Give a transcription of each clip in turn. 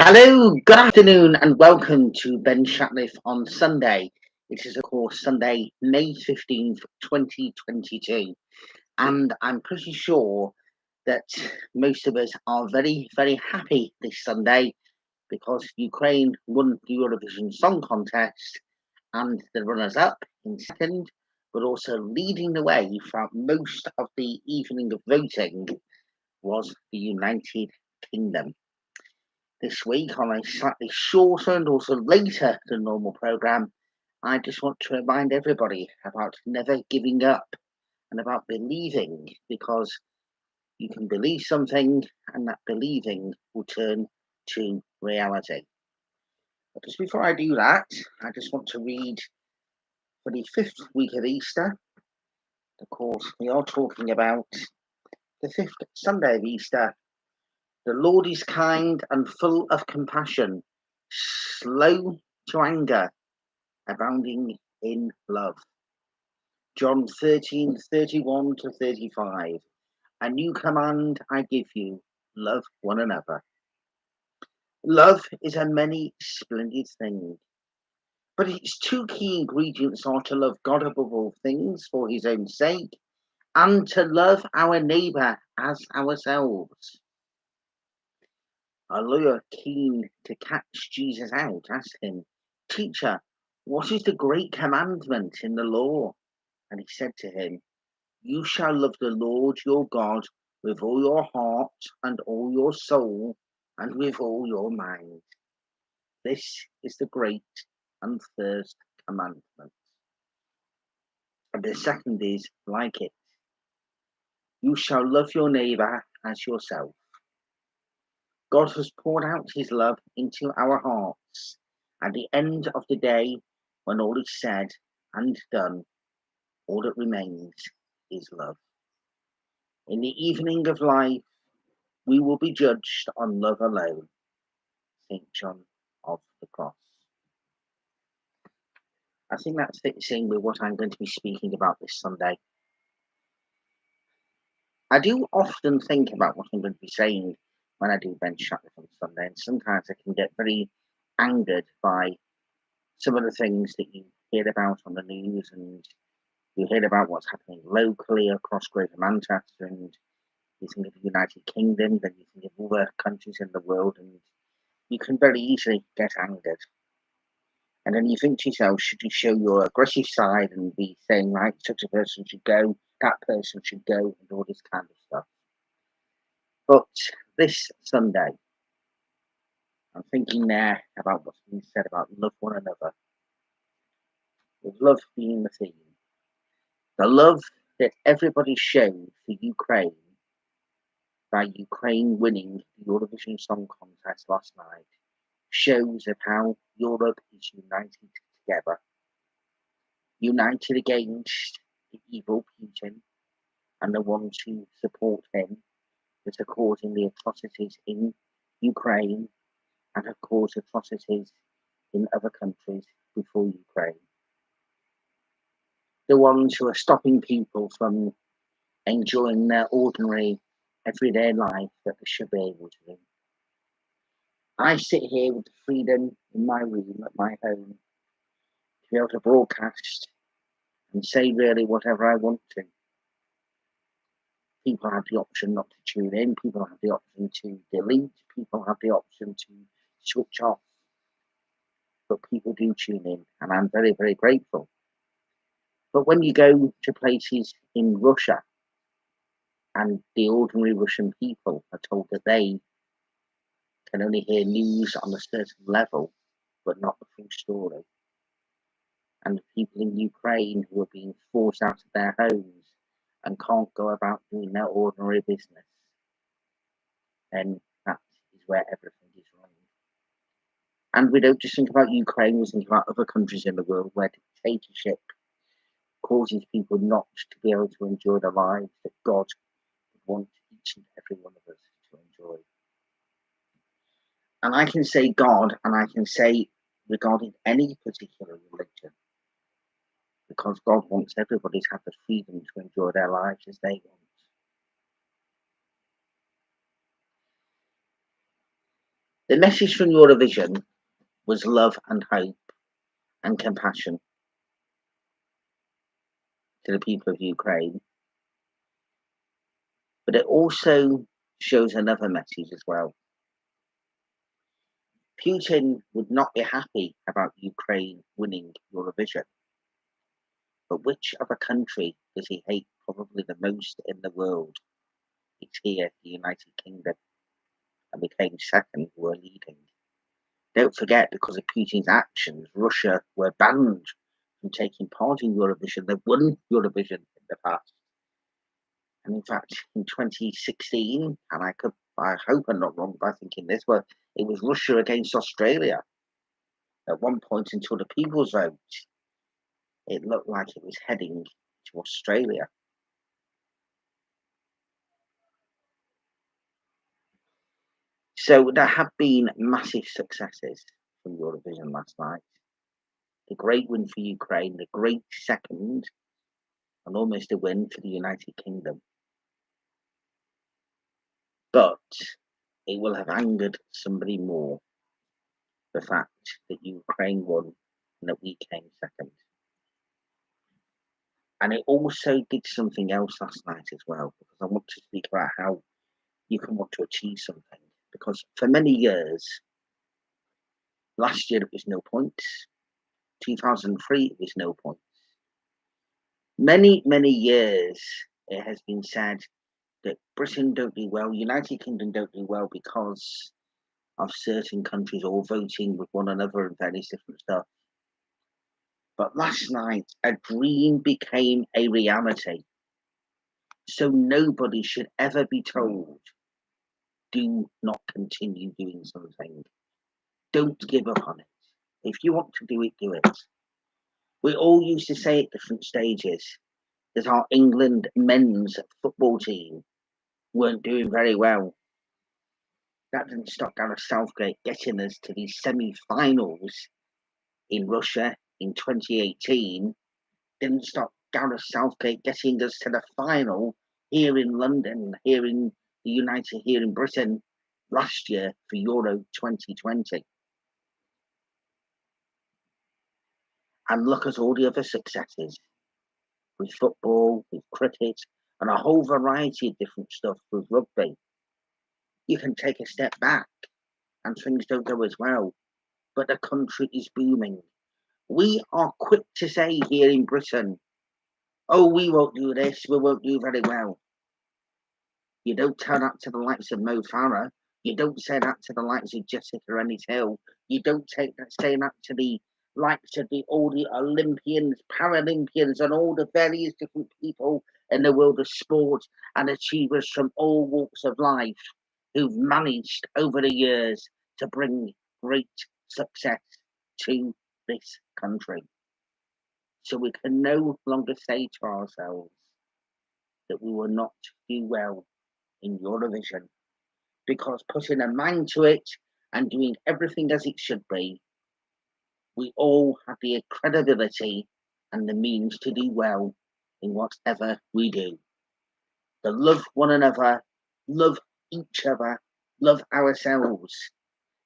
Hello, good afternoon, and welcome to Ben Shatliff on Sunday. It is, of course, Sunday, May 15th, 2022, and I'm pretty sure that most of us are very, very happy this Sunday because Ukraine won the Eurovision Song Contest, and the runners-up in second, but also leading the way throughout most of the evening of voting was the United Kingdom. This week, on a slightly shorter and also later than normal programme, I just want to remind everybody about never giving up and about believing, because you can believe something and that believing will turn to reality. But just before I do that, I just want to read for the fifth week of Easter. Of course, we are talking about the fifth Sunday of Easter. The Lord is kind and full of compassion, slow to anger, abounding in love. John 13:31-35. A new command I give you, love one another. Love is a many splendid thing, but its two key ingredients are to love God above all things for his own sake, and to love our neighbour as ourselves. A lawyer keen to catch Jesus out asked him, "Teacher, what is the great commandment in the law?" And he said to him, "You shall love the Lord your God with all your heart and all your soul and with all your mind. This is the great and first commandment. And the second is like it. You shall love your neighbour as yourself." God has poured out his love into our hearts. At the end of the day, when all is said and done, all that remains is love. In the evening of life, we will be judged on love alone. St. John of the Cross. I think that fits in with what I'm going to be speaking about this Sunday. I do often think about what I'm going to be saying when I do Ben Shatliff on Sunday, and sometimes I can get very angered by some of the things that you hear about on the news, and you hear about what's happening locally across Greater Manchester, and you think of the United Kingdom, then you think of other countries in the world, and you can very easily get angered. And then you think to yourself, should you show your aggressive side and be saying, right, such a person should go, that person should go, and all this kind of stuff. But this Sunday, I'm thinking there about what's been said about love one another, with love being the theme. The love that everybody showed for Ukraine by Ukraine winning the Eurovision Song Contest last night shows of how Europe is united together, united against the evil Putin and the ones who support him that are causing the atrocities in Ukraine and have caused atrocities in other countries before Ukraine. The ones who are stopping people from enjoying their ordinary everyday life that they should be able to do. I sit here with the freedom in my room at my home to be able to broadcast and say really whatever I want to. People have the option not to tune in, people have the option to delete, people have the option to switch off. But people do tune in, and I'm very, very grateful. But when you go to places in Russia and the ordinary Russian people are told that they can only hear news on a certain level, but not the full story, and the people in Ukraine who are being forced out of their homes and can't go about doing their ordinary business, then that is where everything is wrong. And we don't just think about Ukraine, we think about other countries in the world where dictatorship causes people not to be able to enjoy the lives that God would want each and every one of us to enjoy. And I can say God, and I can say regarding any particular religion, because God wants everybody to have the freedom to enjoy their lives as they want. The message from Eurovision was love and hope and compassion to the people of Ukraine, but it also shows another message as well. Putin would not be happy about Ukraine winning Eurovision, but which other country does he hate probably the most in the world? It's here, the United Kingdom, and we came second, were leading. Don't forget, because of Putin's actions, Russia were banned from taking part in Eurovision. They've won Eurovision in the past. And in fact, in 2016, and I hope I'm not wrong by thinking this, but it was Russia against Australia. At one point, until the people's vote, it looked like it was heading to Australia. So there have been massive successes from Eurovision last night. The great win for Ukraine, the great second, and almost a win for the United Kingdom. But it will have angered somebody more, the fact that Ukraine won and that we came second. And it also did something else last night as well, because I want to speak about how you can want to achieve something. Because for many years, last year it was no points, 2003 it was no points. Many, many years it has been said that Britain don't do well, United Kingdom don't do well because of certain countries all voting with one another and various different stuff. But last night, a dream became a reality. So nobody should ever be told, do not continue doing something. Don't give up on it. If you want to do it, do it. We all used to say at different stages that our England men's football team weren't doing very well. That didn't stop Gareth Southgate getting us to the semi-finals in Russia in 2018. Didn't stop Gareth Southgate getting us to the final here in London, here in Britain last year for Euro 2020. And look at all the other successes with football, with cricket, and a whole variety of different stuff with rugby. You can take a step back and things don't go as well, but the country is booming. We are quick to say here in Britain, oh, we won't do this, we won't do very well. You don't tell that to the likes of Mo Farah. You don't say that to the likes of Jessica Ennis Hill. You don't say that to the likes of all the Olympians, Paralympians, and all the various different people in the world of sport and achievers from all walks of life who've managed over the years to bring great success to this country. So we can no longer say to ourselves that we will not do well in Eurovision, because putting a mind to it and doing everything as it should be, we all have the credibility and the means to do well in whatever we do. To love one another, love each other, love ourselves.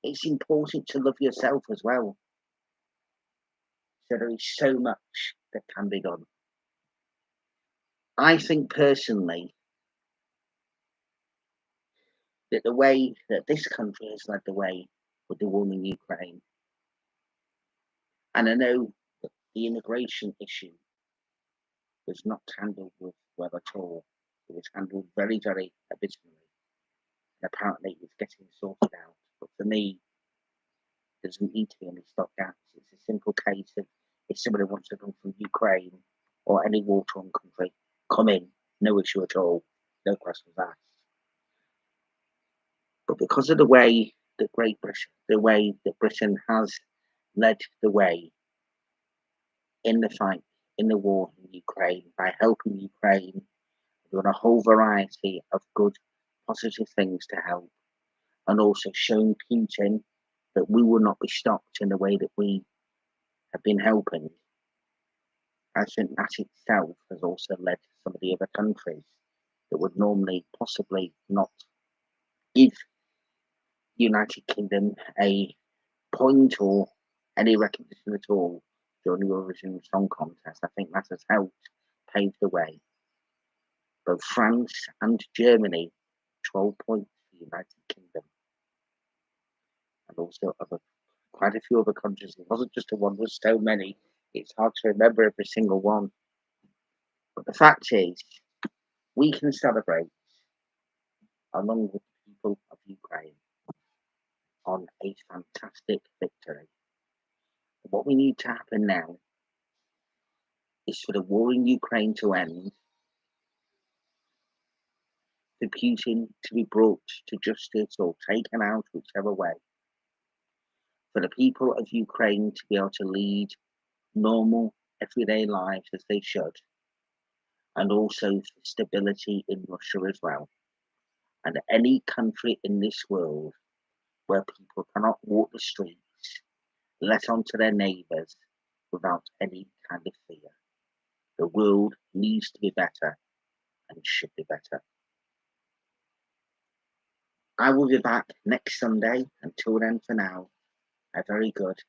It's important to love yourself as well. So there is so much that can be done. I think personally that the way that this country has led the way with the war in Ukraine, and I know that the immigration issue was not handled well at all. It was handled very, very abysmally. And apparently it's getting sorted out. But for me, there doesn't need to be any stopgaps. It's a simple case of if somebody wants to come from Ukraine or any war-torn country, come in, no issue at all, no questions asked. But because of the way that Britain has led the way in the fight, in the war in Ukraine, by helping Ukraine, doing a whole variety of good, positive things to help, and also showing Putin that we will not be stopped in the way that we have been helping. I think that itself has also led some of the other countries that would normally possibly not give United Kingdom a point or any recognition at all during the Eurovision Song Contest. I think that has helped pave the way. Both France and Germany, 12 points for the United Kingdom, and also quite a few other countries. It wasn't just a one, there's so many, it's hard to remember every single one. But the fact is, we can celebrate along with the people of Ukraine on a fantastic victory. What we need to happen now is for the war in Ukraine to end, for Putin to be brought to justice or taken out, whichever way, for the people of Ukraine to be able to lead normal, everyday lives as they should, and also for stability in Russia as well. And any country in this world where people cannot walk the streets, let on to their neighbours without any kind of fear. The world needs to be better and should be better. I will be back next Sunday. Until then, for now, a very good